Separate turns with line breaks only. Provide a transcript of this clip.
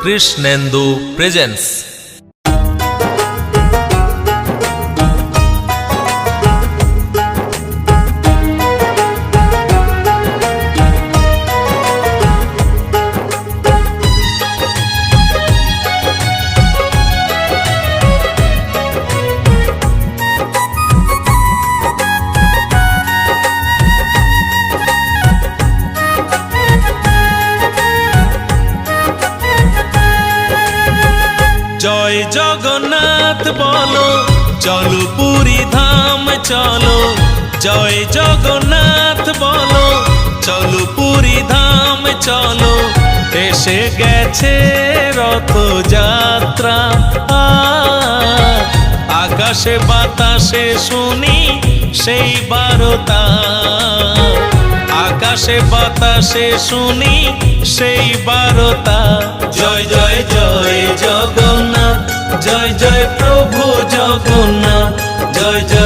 Krishnendu presence. জয় জগন্নাথ বলো, চলো পুরী ধাম চলো। জয় জগন্নাথ বলো, চলো পুরী ধাম চলো। এসে গেছে রথযাত্রা, আকাশে বাতাসে শুনি সেই বারতা। আকাশে বাতাসে শুনি সেই বারতা। জয় জয় জয় জগন্নাথ, জয় জয় প্রভু জগন্নাথ, জয় জয়।